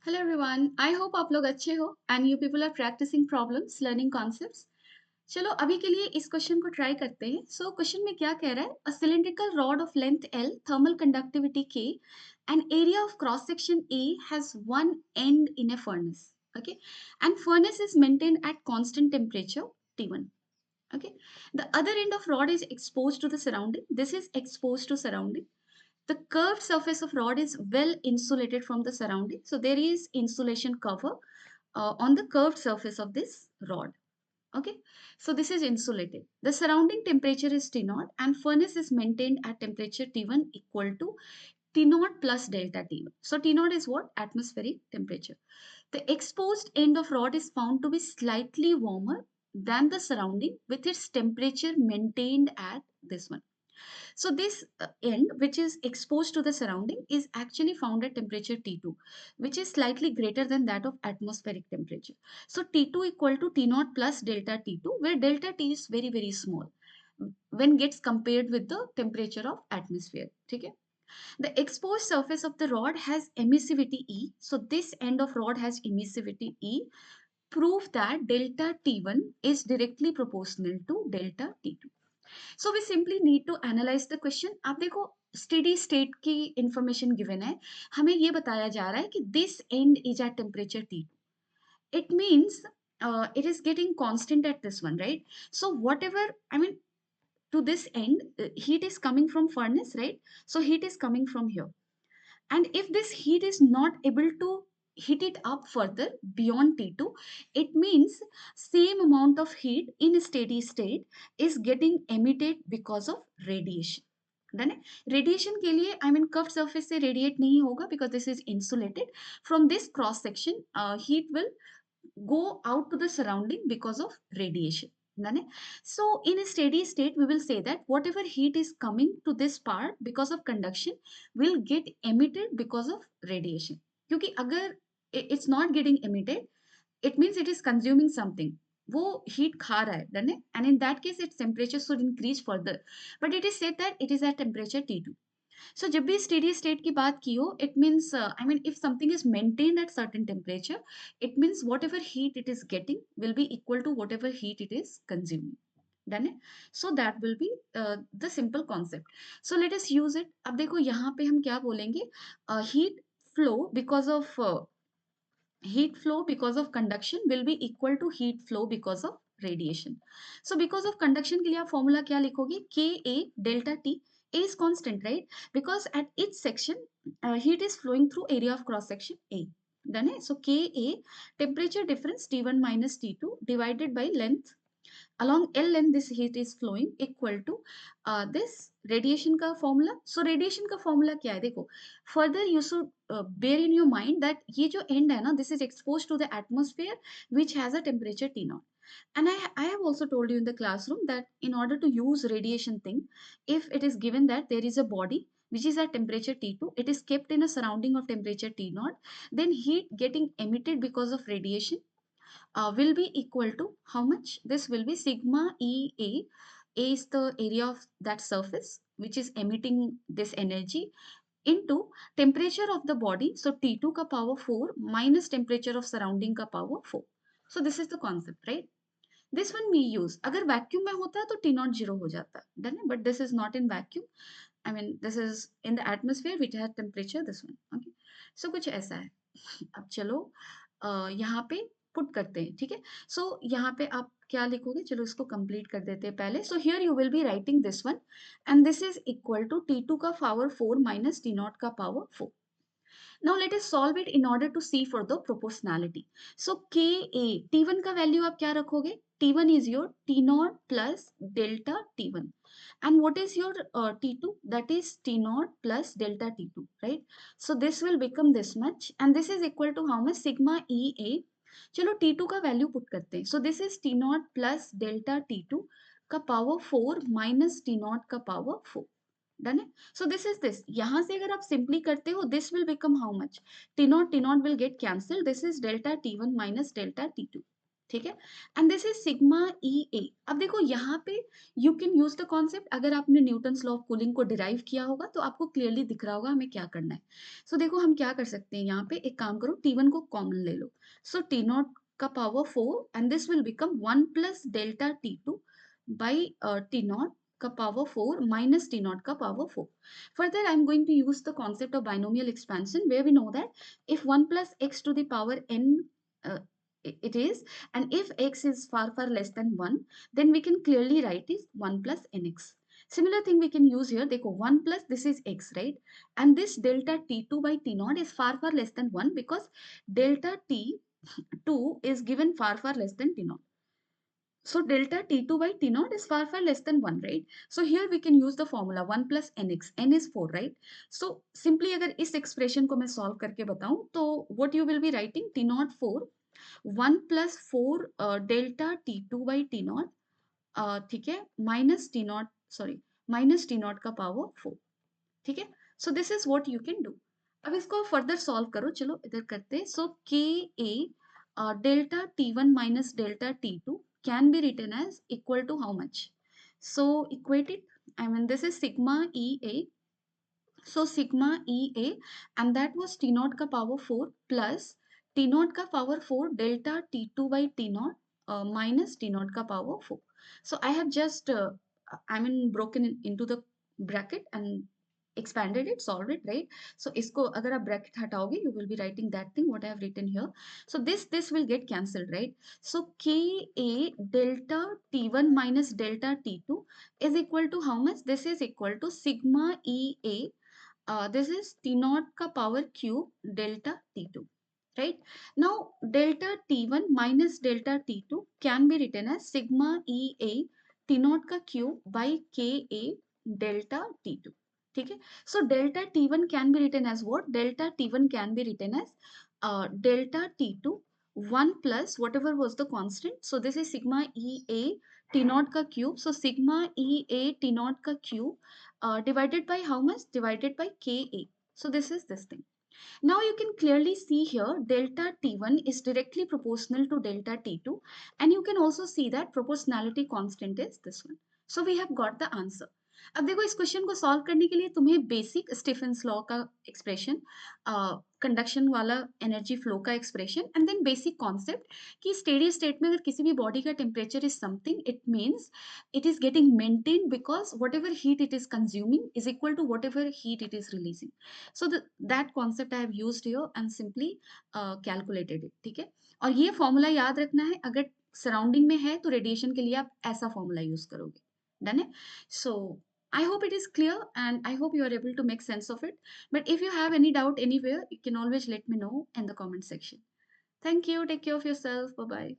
Hello everyone, I hope आप लोग अच्छे हो and you people are practising problems, learning concepts. चलो अभी के लिए इस क्वेश्चन को ट्राई करते हैं। सो क्वेश्चन में क्या कह रहा है? A cylindrical rod of length L, thermal conductivity K and area of cross section A has one end in a furnace. Okay, and furnace is maintained at constant temperature T1. Okay, the other end of rod is exposed to the surrounding. This is exposed to surrounding. The curved surface of rod is well insulated from the surrounding. So there is insulation cover on the curved surface of this rod. Okay, so this is insulated. The surrounding temperature is T naught and furnace is maintained at temperature T1 equal to T naught plus delta T1. So T naught is what? Atmospheric temperature. The exposed end of rod is found to be slightly warmer than the surrounding with its temperature maintained at this one. So this end, which is exposed to the surrounding, is actually found at temperature T2, which is slightly greater than that of atmospheric temperature. So T2 equal to T naught plus delta T2, where delta T is very, very small when gets compared with the temperature of atmosphere. Okay? The exposed surface of the rod has emissivity E. So this end of rod has emissivity E. Prove that delta T1 is directly proportional to delta T2. So we simply need to analyse the question. आप देखो, steady state की information given है, हमें ये बताया जा रहा है कि this end is at temperature T. It means it is getting constant at this one, right? So whatever, I mean, to this end, heat is coming from furnace, right? So heat is coming from here, and if this heat is not able to heat it up further beyond T2, it means same amount of heat in steady state is getting emitted because of radiation. Done है। Radiation के लिए I mean curve surface से radiate नहीं होगा because this is insulated from this cross section. Heat will go out to the surrounding because of radiation. Done it? So in a steady state, we will say that whatever heat is coming to this part because of conduction will get emitted because of radiation. क्योंकि अगर it's not getting emitted, it means it is consuming something. वो heat खा रहा है, done है? And in that case, its temperature should increase further. But it is said that it is at temperature T2. So जब भी steady state की बात की हो, it means I mean if something is maintained at certain temperature, it means whatever heat it is getting will be equal to whatever heat it is consuming. Done है? So that will be the simple concept. So let us use it. अब देखो यहाँ पे हम क्या बोलेंगे? Heat flow because of heat flow because of conduction will be equal to heat flow because of radiation. So because of conduction के लिए आप formula क्या लिखोगे? Ka delta T. A is constant, right? Because at each section, heat is flowing through area of cross section A. Done है? So Ka, temperature difference T1 minus T2 divided by length along L length this heat is flowing equal to this radiation का formula. So radiation का formula क्या है? देखो, further you should bear in your mind that ये जो end है ना, this is exposed to the atmosphere which has a temperature T naught. And I have also told you in the classroom that in order to use radiation thing, if it is given that there is a body which is at temperature T2, it is kept in a surrounding of temperature T naught, then heat getting emitted because of radiation will be equal to how much? This will be sigma EA. A is the area of that surface which is emitting this energy into temperature of the body. So T2 का power 4 minus temperature of surrounding का power 4. So this is the concept, right? This one we use. अगर vacuum में होता तो T naught 0 हो जाता, done है? But this is not in vacuum. I mean this is in the atmosphere which has temperature this one. Okay. So कुछ ऐसा है। अब चलो यहाँ पे पुट करते हैं, ठीक है? सो यहाँ पे आप क्या लिखोगे? चलो इसको कंप्लीट कर देते हैं पहले। So here you will be writing this one and this is equal to T2 का पावर 4 माइनस T नॉट का power 4. Now let us solve it in order to see for the proportionality. So Ka, T1 का value आप क्या रखोगे? T1 is your T naught plus delta T1. And what is your T2? That is T naught plus delta T2, right? So this will become this much and this is equal to how much? Sigma EA. चलो T2 का value put करते हैं. So this is T naught plus delta T2 का power 4 minus T naught का power 4. Done है? So this is this. यहां से अगर आप सिंपली करते हो, this will become how much? T naught will get cancel. This is delta T1 minus delta T2. ठीक है, and this is sigma e A. अब देखो यहाँ पे you can use the concept, अगर आपने न्यूटन्स लॉ ऑफ कूलिंग को derive किया होगा तो आपको क्लियरली दिख रहा होगा हमें क्या करना है। सो देखो हम क्या कर सकते हैं, यहाँ पे एक काम करो, T1 को कॉमन ले लो। सो टी नॉट का power 4 and this will become 1 plus delta T2 by T not का पावर 4 माइनस टी नॉट का power 4. Further, I'm going to use the concept of binomial expansion where we know that if 1 plus x to the power n uh, it is, and if x is far less than 1, then we can clearly write is 1 plus nx. Similar thing we can use here. Dekho 1 plus this is x, right? And this delta t2 by t naught is far less than 1 because delta t2 is given far less than t naught. So delta T2 by T naught is far less than 1, right? So here we can use the formula 1 plus nx. N is 4, right? So simply अगर इस expression को मैं solve करके बताऊं तो what you will be writing T naught 4 1 plus 4 delta T2 by T naught, ठीक है, minus T naught, sorry, minus T naught का power 4, ठीक है। So this is what you can do. अब इसको further solve करो, चलो इधर करते हैं। So Ka delta T1 minus delta T2 can be written as equal to how much? So equate it. I mean this is sigma EA. So sigma EA, and that was T naught का power 4 plus T naught का power 4 delta T2 by T naught minus T naught का power 4. So I have just broken into the bracket and expanded it, solved it, right? So इसको अगर आप bracket हटाओगे, you will be writing that thing what I have written here. So this will get cancelled, right? So Ka delta T1 minus delta T2 is equal to how much? This is equal to sigma EA. This is T naught का power cube delta T2, right? Now delta T1 minus delta T2 can be written as sigma EA T naught का cube by Ka delta T2, ठीक है। So delta T1 can be written as what? Delta T1 can be written as delta T2 1 plus whatever was the constant. So this is sigma EA T naught का cube. So sigma EA T naught का cube divided by how much? Divided by Ka. So this is this thing. Now you can clearly see here delta T1 is directly proportional to delta T2, and you can also see that proportionality constant is this one. So we have got the answer. अब देखो इस question को solve करने के लिए तुम्हें basic Stefan's law का expression, conduction वाला एनर्जी फ्लो का expression, and then basic concept कि स्टेडी स्टेट में अगर किसी भी बॉडी का temperature is something, it means it is getting maintained because whatever heat it is consuming is equal to whatever heat it is releasing. So that concept I have used here and simply calculated it, ठीक है। और ये formula याद रखना है, अगर surrounding में है तो रेडिएशन के लिए आप ऐसा फॉर्मूला यूज करोगे, डन है। सो I hope it is clear and I hope you are able to make sense of it. But if you have any doubt anywhere, you can always let me know in the comment section. Thank you. Take care of yourself. Bye bye.